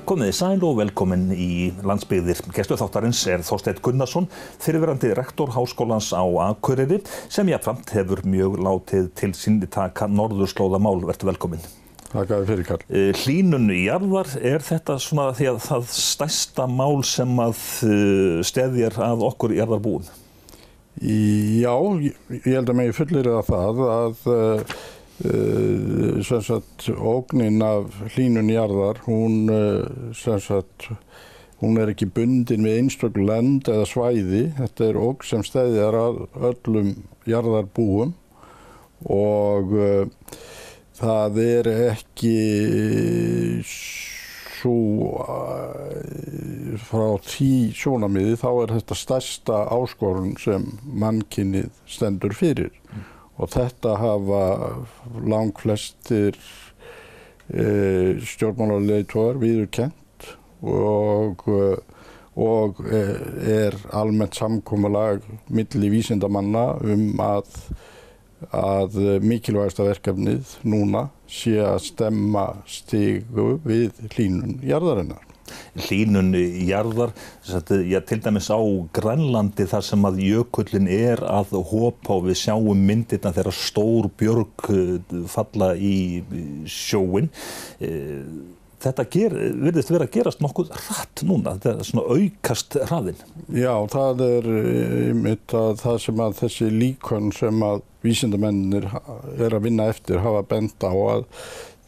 Komið sæl og velkomin í landsbyggðir. Gestur þáttarins Þorsteinn Gunnarsson, fyrrverandi rektor Háskólans á Akureyri, sem jafnframt hefur mjög látið til sín taka norðurslóðamál. Vertu velkomin. Þakka þér fyrir, Karl. Hlýnun jarðar, þetta svona því að það stærsta mál sem að steðjar að okkur jarðarbúum? Já, ég held að megi fullyrða það að sem sagt, ógnin af hlýnun jarðar, hún ekki bundin við einstök lönd eða svæði. Þetta ógn sem steðjar að öllum jarðarbúum og það ekki svo frá því sjónarmiði, þá þetta stærsta áskorun sem mannkynið stendur fyrir. Og þetta hafa langflestir stjórnmálaleiðtogar viðurkennt og almennt samkomulag milli vísindamanna að mikilvægasta verkefnið núna sé að stemma stigu við hlýnun jarðarinnar. Hlýnun jarðar, til dæmis á Grænlandi þar sem að jökullin að hopa og við sjáum myndirnar þegar stór björg falla í sjóinn. Þetta virðist vera að gerast nokkuð hratt núna, þetta svona aukast hraðinn. Já, það einmitt það sem að þessi líkön sem að vísindamennir að vinna eftir hafa bent á, að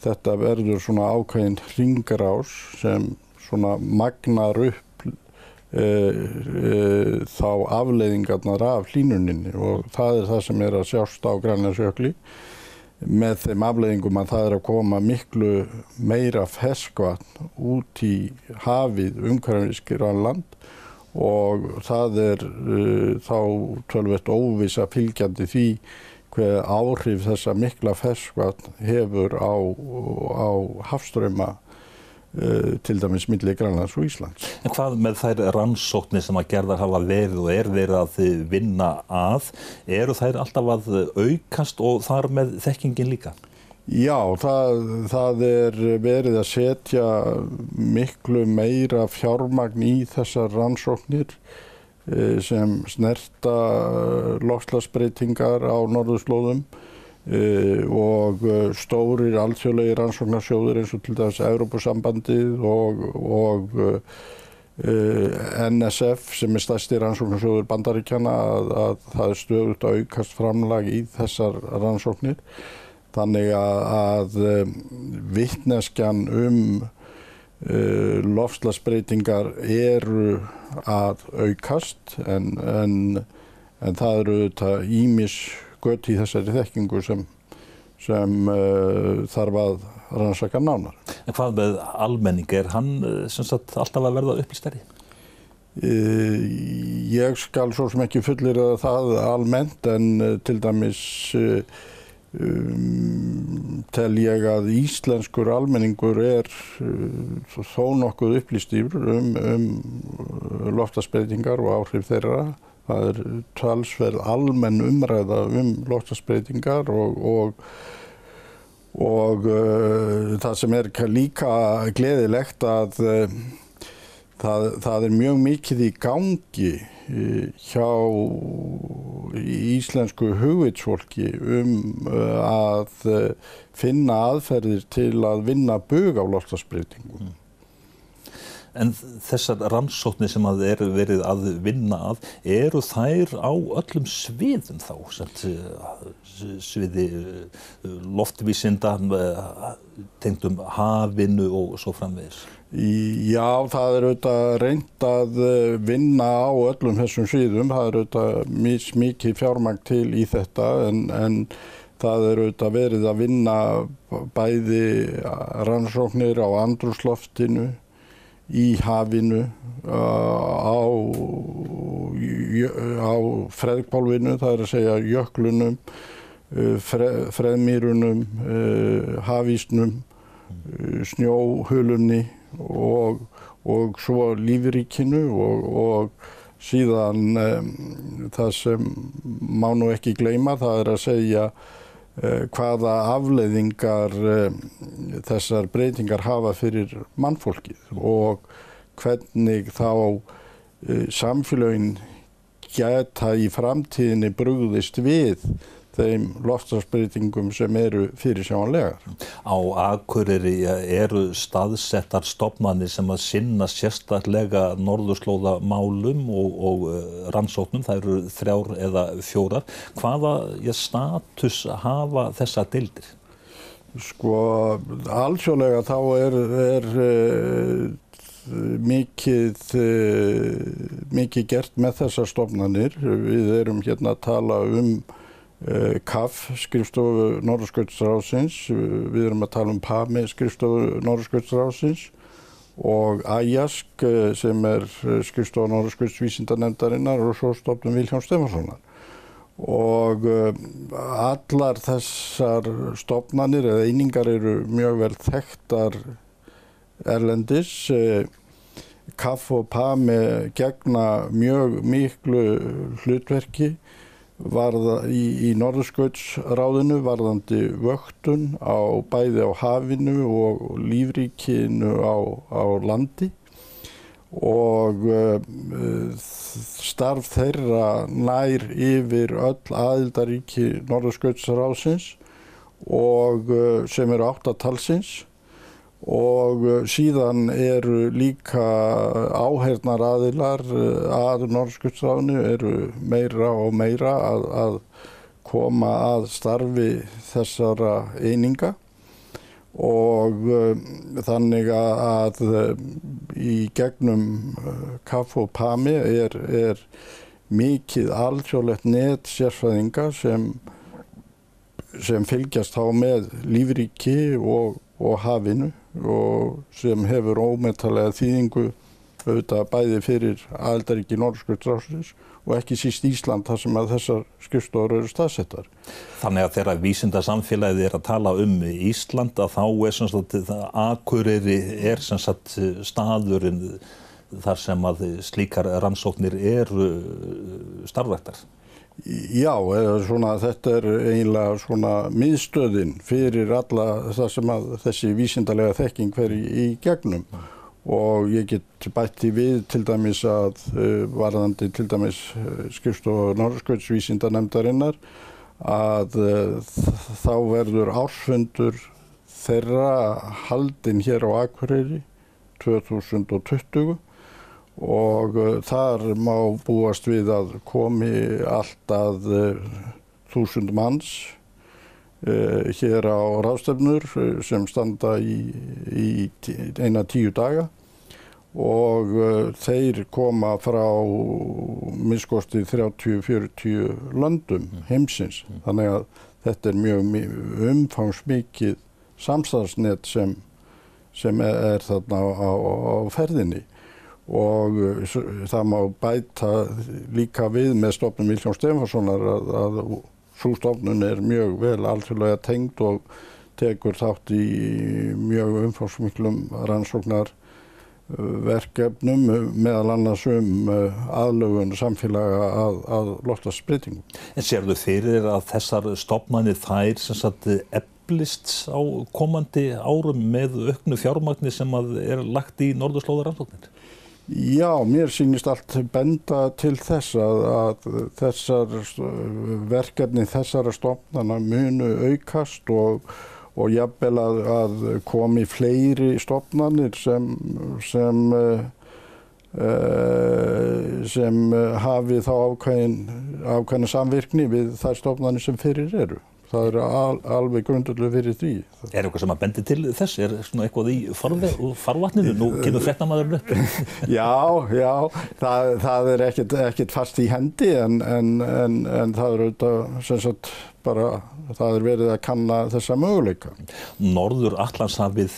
þetta verður svona ákveðin hringrás sem svona magnar upp þá afleiðingarnar af hlýnuninni, og það það sem að sjást á Grænlandsjökli með þeim afleiðingum að það að koma miklu meira ferskvatn út í hafið umhverfis Grænland, og það þá töluvert óvissa fylgjandi því hver áhrif þessa mikla ferskvatn hefur á hafstrauma til dæmis milli Grænlands og Íslands. En hvað með þær rannsóknir sem að gerðar hafa verið og verið að vinna að, eru þær alltaf að aukast og þar með þekkingin líka? Já, það verið að setja miklu meira fjármagn í þessar rannsóknir sem snerta loftslagsbreytingar á norðurslóðum og stórir alþjóðlegir rannsóknarsjóðir eins og til dæmis Evrópusambandið og NSF sem stærsti rannsóknarsjóður Bandaríkjanna, að það stöðugt að aukast framlag í þessar rannsóknir. Þannig að vitneskjan loftslagsbreytingar eru að aukast, en það auðvitað ýmis göt í þessari þekkingu sem þarf að rannsaka nánar. En hvað með almenning, hann alltaf að verða upplýstari? Ég skal svo sem ekki fullyrða það almennt, en til dæmis tel ég að íslenskur almenningur þó nokkuð upplýstur loftslagsbreytingar og áhrif þeirra. Það talsverð almenn umræða loftslagsbreytingar og það sem líka gleðilegt að það mjög mikið í gangi hjá íslensku hugvitsfólki að finna aðferðir til að vinna bug á loftslagsbreytingum. En þessar rannsóknir sem að verið að vinna að, eru þær á öllum sviðum þá, sviði loftvísinda, tengdum hafinu og svo framvegis? Já, það auðvitað reynt að vinna á öllum þessum sviðum. Það auðvitað mikið fjármagn til í þetta, en það auðvitað verið að vinna bæði rannsóknir á andrúmsloftinu, í hafinu, á freðhvolfinu, það að segja jöklunum, freðmýrunum, hafísnum, snjóhulunni og svo lífríkinu, og síðan það sem má nú ekki gleyma, það að segja hvaða afleiðingar þessar breytingar hafa fyrir mannfólkið og hvernig þá samfélögin geta í framtíðinni brugðist við þeim loftslagsbreytingum sem eru fyrirsjáanlegar. Á Akureyri eru staðsettar stofnanir sem að sinna sérstaklega norðurslóðamálum og rannsóknum, það eru 3 eða 4. Hvaða status hafa þessar deildir? Sko, alþjóðlega þá er mikið gert með þessar stofnanir. Við erum hérna að tala CAF, skrifstofu Norðurskautsráðsins, við erum að tala PAMI, skrifstofu Norðurskautsráðsins og IASC sem skrifstofa Norðurskautsvísindanefndarinnar og svo stofnun Vilhjálms Stefánssonar. Og allar þessar stofnanir eða einingar eru mjög vel þekktar erlendis. CAF og PAMI gegna mjög miklu hlutverki í Norðurskautsráðinu varðandi vöktun bæði á hafinu og lífríkinu á landi og starf þeirra nær yfir öll aðildarríki Norðurskautsráðsins og sem eru 8 talsins. Og síðan eru líka áheyrnaraðilar að Norðurskautsráðinu eru meira og meira að koma að starfi þessara eininga og þannig að í gegnum CAF og PAMI er mikið alþjóðlegt net sérfræðinga sem fylgjast þá með lífríki og hafinu og sem hefur ómetanlega þýðingu auðvitað bæði fyrir aðildarríki Norðurskautsráðsins og ekki síst Ísland þar sem að þessar skrifstofur eru staðsettar. Þannig að þegar vísindasamfélagið að tala Ísland að þá sem sagt Akureyri sem sagt staðurinn þar sem að slíkar rannsóknir eru starfræktar. Já, þetta eiginlega svona miðstöðin fyrir alla það sem að þessi vísindalega þekking fer í gegnum og ég get bætt því við til dæmis að varðandi til dæmis skrifstofu Norðurskautsvísindanefndarinnar að þá verður ársfundur þeirra haldinn hér á Akureyri 2020 og þar má búast við að komi allt að 1000 manns hér á ráðstefnur sem standa í eina 10 daga og þeir koma frá minnskosti 30-40 löndum heimsins. Þannig að þetta mjög umfangsmikið samstarfsnet sem þarna á ferðinni. Og það má bæta líka við með stofnun Vilhjálms Stefánssonar að sú stofnun mjög vel alþjóðlega tengd og tekur þátt í mjög umfangsmiklum rannsóknar verkefnum meðal annars aðlögun samfélaga að loftslagsbreytingum. En sérðu fyrir að þessar stofnanir þær sem sagt eflist á komandi árum með auknu fjármagni sem að lagt í norðurslóðarannsóknir? Já, mér sýnist allt benda til þess að þessar verkefni þessara stofnana munu aukast og jafnvel að komi fleiri stofnanir sem hafi þá ákveðna samvirkni við þær stofnanir sem fyrir eru. Það alveg grundvöllur fyrir því. Eitthvað sem að bendi til þess? Svona eitthvað í farvatninu? Nú kemur fréttamaðurinn upp. Já, það ekkert fast í hendi en það auðvitað sem sagt bara það verið að kanna þessa möguleika. Norður-Atlantshafið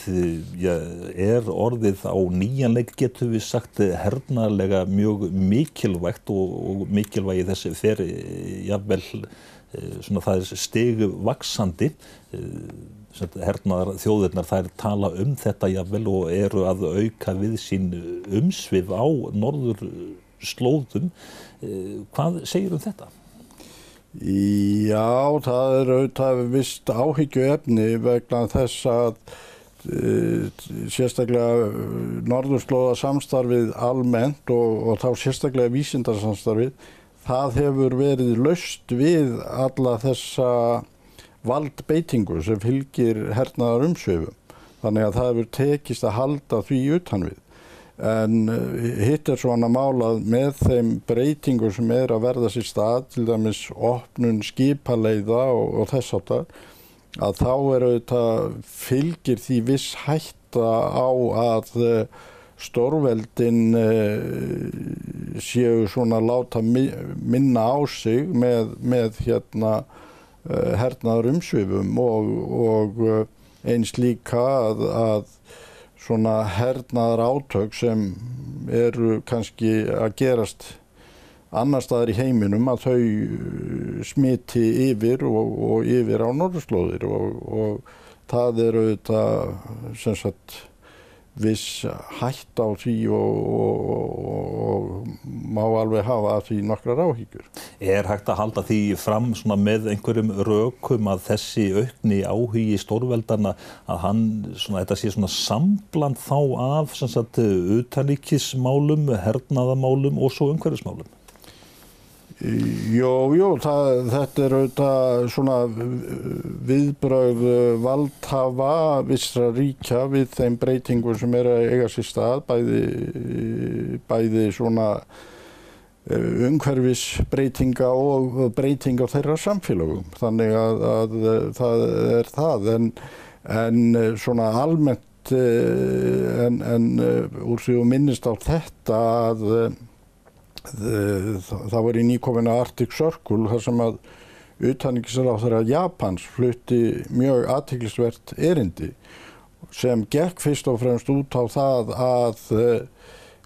orðið á nýjan leik getum við sagt hernaðarlega mjög mikilvægt og mikilvægi þessi fer jafnvel það stigvaxandi. Hernaðar þjóðirnar þær tala þetta jafnvel og eru að auka við sín umsvif á norðurslóðum. Hvað segir þetta? Já, það auðvitað vist áhyggjuefni vegna þess að sérstaklega norðurslóðasamstarfið almennt og þá sérstaklega vísindasamstarfið, það hefur verið laust við alla þessa valdbeitingu sem fylgir hernaðarumsvifum. Þannig að það hefur tekist að halda því utan við. En hitt svona málað með þeim breytingum sem að verða sér stað, til dæmis opnun skipaleiða og þess áttar, að þá auðvitað fylgir því viss hætta á að stórveldin séu svona láta minna á sig með hernaðarumsvifum og eins líka að svona hernaðar átök sem eru kannski að gerast annar staðar í heiminum, að þau smiti yfir og yfir á norðurslóðir og það auðvitað sem sagt viss hætt á því og má alveg hafa af því nokkrar áhyggjur. Hægt að halda því fram svona með einhverjum rökum að þessi aukni áhugi stórveldanna, að hann svona, þetta sé svona sambland þá af sem sagt utanríkismálum, hernaðarmálum og svo umhverfismálum? Jú, þetta auðvitað svona viðbrögð valdhafa vissra ríkja við þeim breytingum sem að eiga sér stað, bæði svona umhverfisbreytinga og breytinga á þeirra samfélögum. Þannig að það það, en svona almennt en úr því og minnist á þetta að það var í nýkominna Arctic Circle þar sem að utanríkisráðherra Japans flutti mjög athyglisvert erindi sem gekk fyrst og fremst út á það að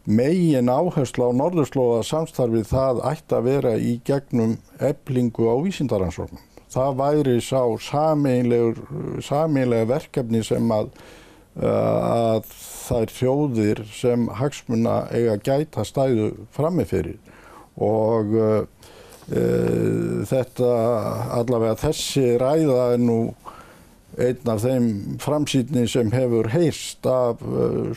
megin áhersla á norðurslóðasamstarfið það ætti að vera í gegnum eflingu á vísindarannsóknum. Það væri sá sameiginlega verkefni sem að þær þjóðir sem hagsmuna eiga gæta stæðu frammi fyrir og þetta allavega þessi ræða nú einn af þeim framsýnni sem hefur heyrst af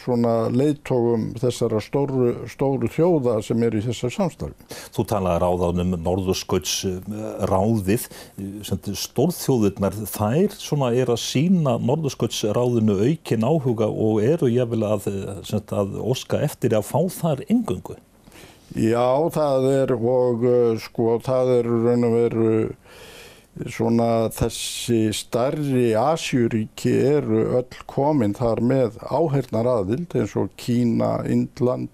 svona leiðtogum þessara stóru þjóða sem í þessu samstarfi. Þú talaðir áðan norðurskautsráðið, stórþjóðirnar, þær svona að sýna norðurskautsráðinu aukinn áhuga og eru jafnvel að óska eftir að fá þar inngöngu. Já, það og sko það raun og veru svona þessi stærri Asíuríki eru öll komin þar með áheyrnaraðild eins og Kína, Indland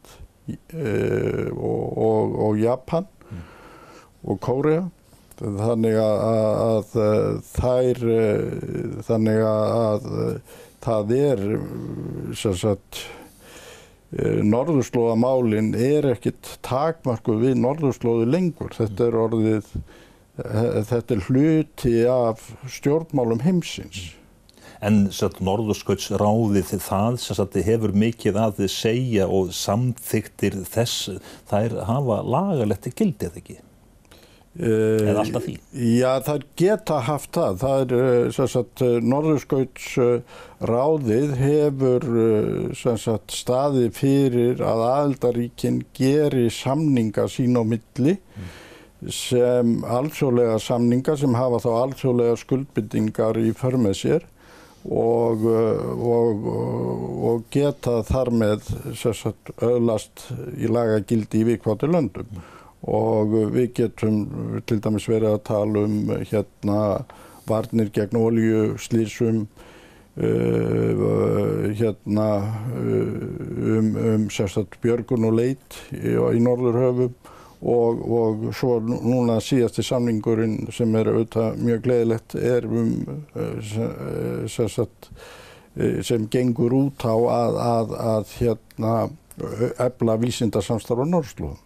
og Japan og Kórea. Þannig að það sem sagt norðurslóðamálin ekkert takmarkuð við norðurslóði lengur. Þetta hluti af stjórnmálum heimsins. En norðurskautsráðið það hefur mikið að segja og samþykktir þess, þær hafa lagalegt gildi eða ekki? Eða alltaf því? Já, þær geta haft það. Norðurskautsráðið hefur staðið fyrir að aðildarríkin geri samninga sín á milli sem alþjóðlega samninga sem hafa þá alþjóðlega skuldbindingar í för með sér og geta þar með öðlast í lagagildi í viðkomandi löndum. Og við getum til dæmis verið að tala varnir gegn olíuslysum, björgun og leit í Norðurhöfum og svo núna síðasti samningurinn sem auðvitað mjög gleðilegt sem gengur út á að efla vísindasamstarf á norðurslóðum.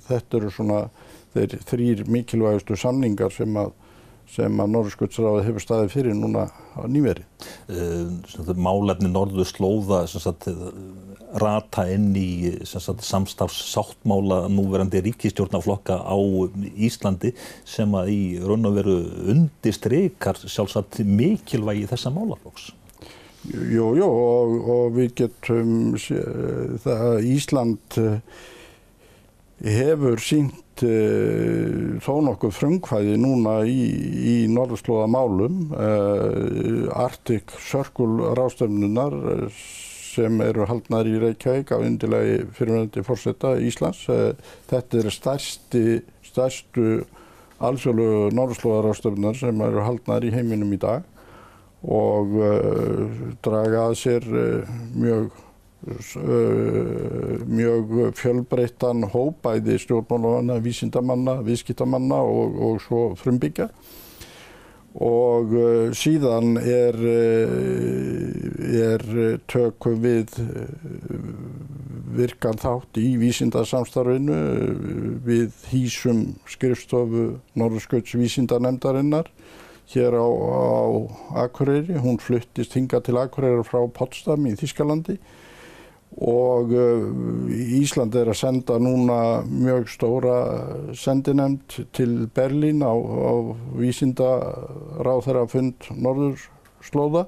Þetta eru svona þeir þrír mikilvægustu samningar sem að sem að Norðurskautsráðið hefur staðið fyrir núna á nýverið. Málefni norðurslóða rata inn í samstarfssáttmála núverandi ríkisstjórnarflokka á Íslandi sem að í raun og veru undirstrikar sjálfsagt mikilvægi þessa málaflokks. Jú, og við getum það Ísland hefur sýnt þó nokkuð frumkvæði núna í norðurslóðamálum. Arctic Circle ráðstefnurnar sem eru haldnar í Reykjavík af indilagi fyrrverandi forseta Íslands. Þetta stærstu alþjóðlegu norðurslóðaráðstefnurnar sem eru haldnar í heiminum í dag og draga að sér mjög fjölbreyttan hóp, bæði stjórnmálamanna, vísindamanna, viðskiptamanna og svo frumbyggja. Og síðan tökum við virkan þátt í vísindasamstarfinu. Við hýsum skrifstofu Norðurskautsvísindanefndarinnar hér á Akureyri. Hún fluttist hingað til Akureyrar frá Potsdam í Þýskalandi og Ísland að senda núna mjög stóra sendinefnd til Berlín á vísindaráðherrafund norðurslóða.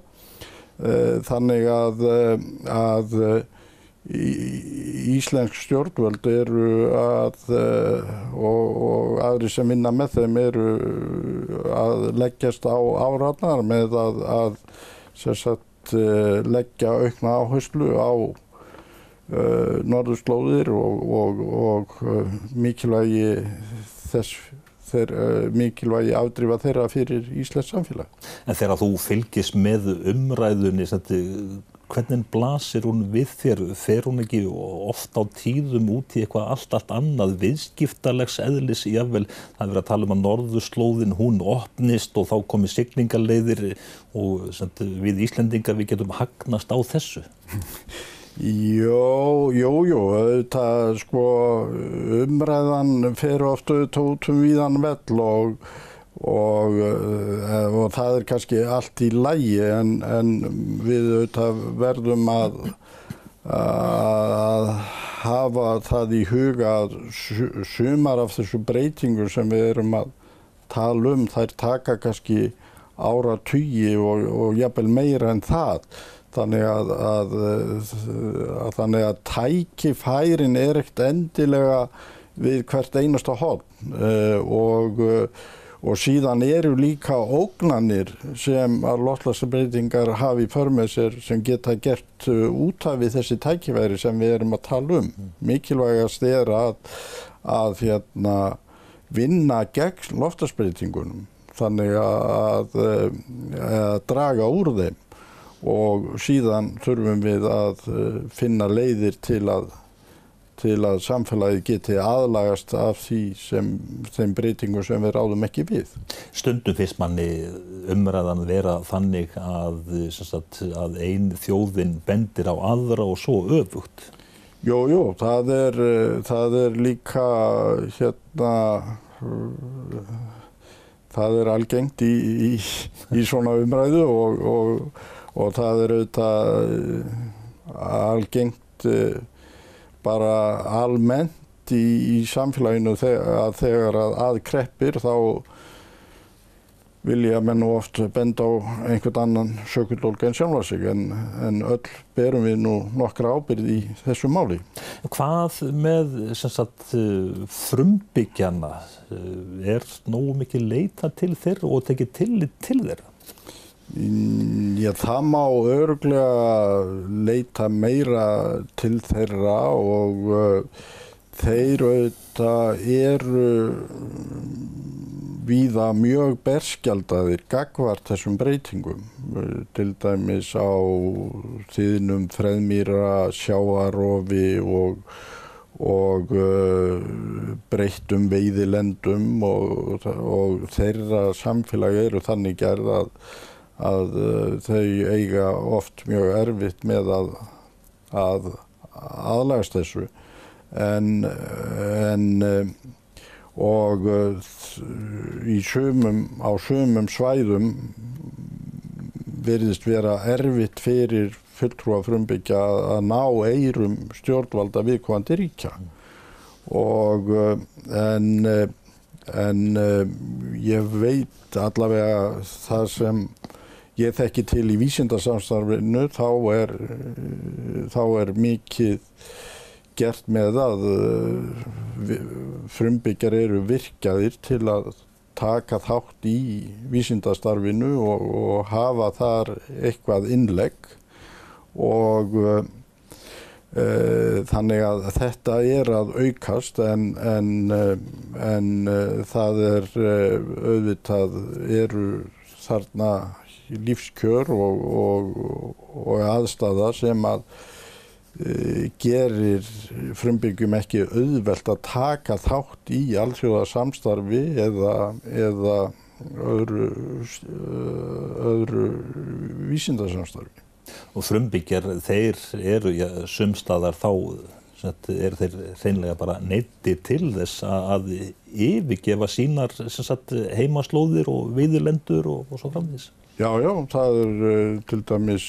Þannig að íslensk stjórnvöld eru og aðrir sem vinna með þeim eru að leggjast á árarnar með að leggja aukna áherslu á norðurslóðir og mikilvægi afdrifa þeirra fyrir íslenskt samfélag. En þegar þú fylgist með umræðunni, hvernig blasir hún við þér? Fer hún ekki oft á tíðum út í eitthvað allt annað, viðskiptalegs eðlis jafnvel? Það verið að tala að norðurslóðin, hún opnist og þá komi siglingaleiðir og við Íslendingar við getum hagnast á þessu. Jú, það umræðan fer oft út víðan völl og það kannski allt í lagi en við verðum að hafa það í huga að sumar af þessu breytingur sem við erum að tala þær taka kannski áratugi og jafnvel meira en það. Þannig að tækifærin ekkert endilega við hvert einasta horn og síðan eru líka ógnanir sem að loftslagsbreytingar hafa í för með sér sem geta gert út af við þessi tækifæri sem við erum að tala Mikilvægast að vinna gegn loftslagsbreytingunum, þannig að draga úr þeim. Og síðan þurfum við að finna leiðir til að samfélagið geti aðlagast af þeim breytingum sem við ráðum ekki við. Stundum finnst manni umræðan vera þannig að ein þjóðin bendir á aðra og svo öfugt. Jú, það er líka það er algengt í svona umræðu og það er auðvitað algengt bara almennt í samfélaginu að þegar að kreppir þá vilja menn oft benda á einhvern annan sökudólk en sjálfa sig en öll berum við nú nokkra ábyrgð í þessu máli. Hvað með frumbyggjana? Nógu mikið leitað til þeirra og tekið tillit til þeirra? Já, það má örugglega leita meira til þeirra og þeir auðvitað eru víða mjög berskjaldaðir gagnvart þessum breytingum, til dæmis á tíðnum freðmýra, sjávarrofi og breyttum veiðilendum og þeirra samfélag eru þannig gerð að þau eiga oft mjög erfitt með að aðlagast þessu og á sumum svæðum virðist vera erfitt fyrir fulltrúa frumbyggja að ná eyrum stjórnvalda viðkomandi ríkja. Og en ég veit allavega það sem ég þekki til í vísindasamstarfinu, þá er mikið gert með að frumbyggjar eru virkjaðir til að taka þátt í vísindastarfinu og hafa þar eitthvað innlegg og þannig að þetta er að aukast en það auðvitað eru þarna lífskjör og aðstaða sem að gerir frumbyggjum ekki auðvelt að taka þátt í alþjóðasamstarfi eða öðru vísindasamstarfi. Og frumbyggjar, þeir eru sumstaðar þá eru þeir hreinlega bara neyddir til þess að yfirgefa sínar heimaslóðir og veiðilendur og svo framvegis. Já, það til dæmis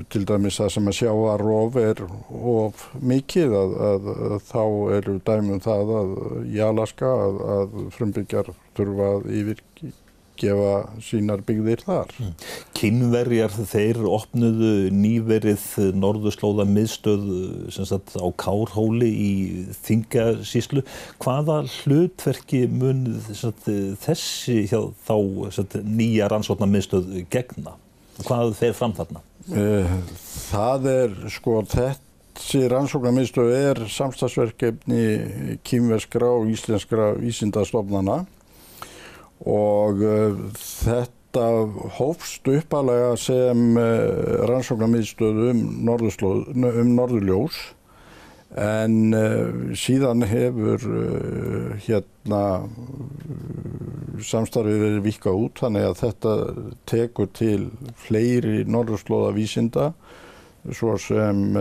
til dæmis það sem að sjávarrof of mikið að þá eru dæmi það að í Alaska að frumbyggjar þurfa að yfirgefa sínar byggðir þar. Kínverjar, þeir opnuðu nýverið norðurslóðamiðstöð á Kárhóli í Þingasýslu. Hvaða hlutverki mun þessi þá nýja rannsóknarmiðstöð gegna? Hvað fer fram þarna? Það þessi rannsóknarmiðstöð samstarfsverkefni kínverskra og íslenskra vísindastofnana og þetta hófst upphaflega sem rannsóknarmiðstöð norðurljós en síðan hefur samstarfið verið víkkað út þannig að þetta tekur til fleiri norðurslóðavísinda svo sem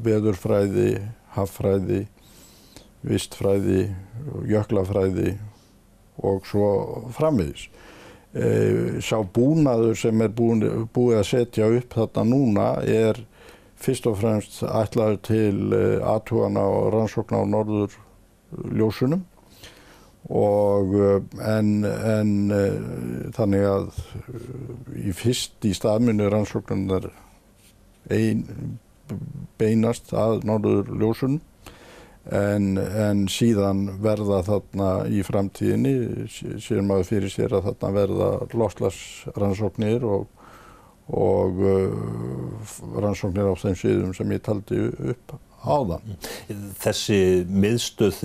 veðurfræði, haffræði, vistfræði, jöklafræði og svo framvegis. Sá búnaður sem búið að setja upp þarna núna fyrst og fremst ætlaður til athugana og rannsókna á norðurljósunum og þannig að í staðminu rannsóknar beinast að norðurljósunum en síðan verða þarna í framtíðinni sér maður fyrir sér að þarna verða loftslagsrannsóknir og rannsóknir á þeim sviðum sem ég taldi upp áðan. Þessi miðstöð,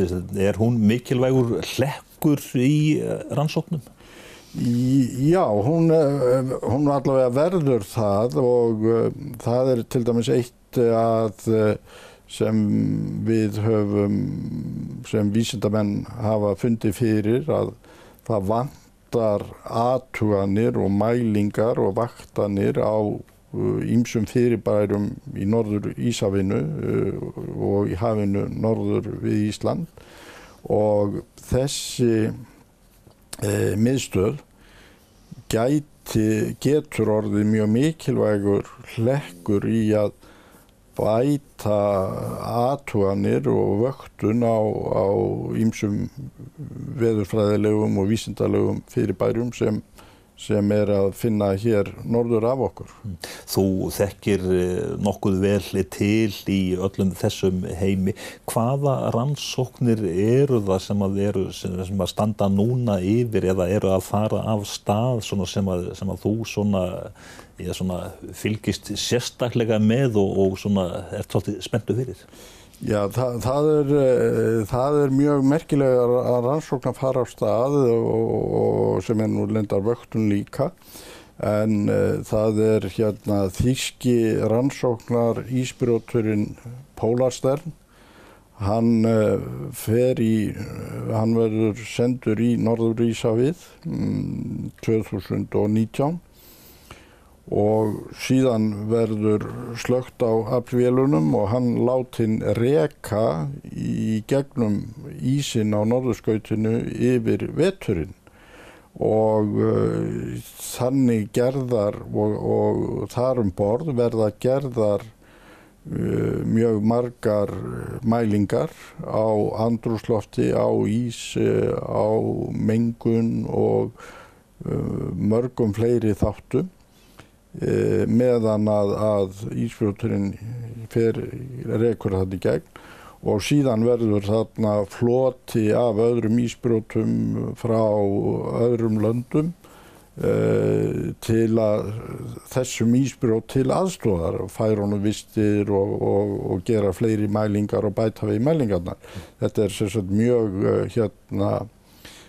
hún mikilvægur hlekkur í rannsóknum? Já, hún allavega verður það og það til dæmis eitt að sem við höfum, sem vísindamenn hafa fundið fyrir að það vantar athuganir og mælingar og vaktanir á ýmsum fyrirbærum í Norður-Íshafinu og í hafinu norður við Ísland og þessi miðstöð getur orðið mjög mikilvægur hlekkur í að bæta athuganir og vöktun á ýmsum veðurfræðilegum og vísindalegum fyrirbærum sem að finna hér norður af okkur. Þú þekkir nokkuð vel til í öllum þessum heimi. Hvaða rannsóknir eru það sem að standa núna yfir eða eru að fara af stað sem að þú fylgist sérstaklega með og ert svolítið spenntur fyrir? Já, það mjög merkilega að rannsóknar fara á stað og sem nú lendar vöktun líka en það þýski rannsóknar ísbrjóturinn Polarstern. Hann verður sendur í Norður-Íshafið 2019 og síðan verður slökkt á aflvélunum og hann látinn reka í gegnum ísinn á norðurskautinu yfir veturinn og þannig gerðar og þar borð verða gerðar mjög margar mælingar á andrúmslofti, á ís, á mengun og mörgum fleiri þáttum meðan að ísbrjóturinn rekur þarna í gegn og síðan verður þarna floti af öðrum ísbrjótum frá öðrum löndum til að þessum ísbrjót til aðstoðar, færa honum vistir og gera fleiri mælingar og bæta við mælingarnar. Þetta sem sagt mjög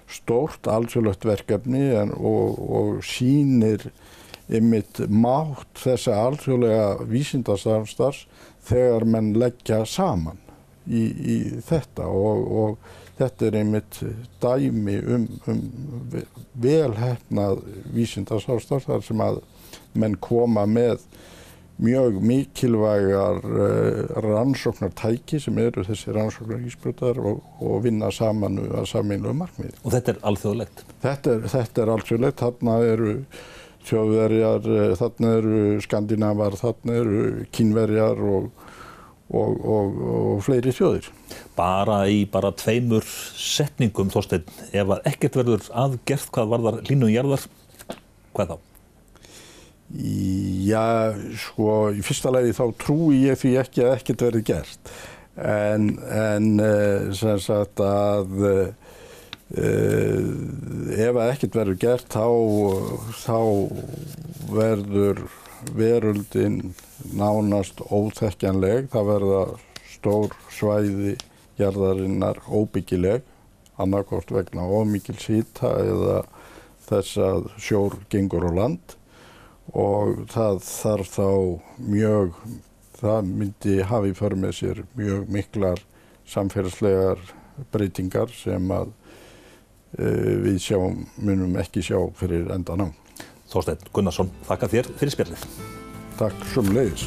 stórt alþjóðlegt verkefni og sýnir einmitt mátt þessa alþjóðlega vísindasamstarfs þegar menn leggja saman í þetta og þetta einmitt dæmi vel heppnað vísindasamstarf þar sem að menn koma með mjög mikilvægar rannsóknartæki sem eru þessi rannsóknarísbrjótar og vinna saman að sameiginlegu markmiði. Og þetta alþjóðlegt? Þetta alþjóðlegt. Þarna eru Þjóðverjar, þarna eru Skandinavar, þarna eru Kínverjar og fleiri þjóðir. Bara í 2 setningum, Þorsteinn, ef að ekkert verður aðgert hvað varðar hlýnun jarðar, hvað þá? Já, sko, í fyrsta lagi þá trúi ég því ekki að ekkert verði gert. En sem sagt að ef að ekkert verður gert þá verður veröldin nánast óþekkjanleg. Það verða stór svæði jarðarinnar óbyggileg, annaðhvort vegna of mikils hita eða þess að sjór gengur á land og það þarf þá það myndi hafa í för með sér mjög miklar samfélagslegar breytingar sem að við munum ekki sjá fyrir endan á. Þorsteinn Gunnarsson, þakka þér fyrir spjallið. Takk sömuleiðis.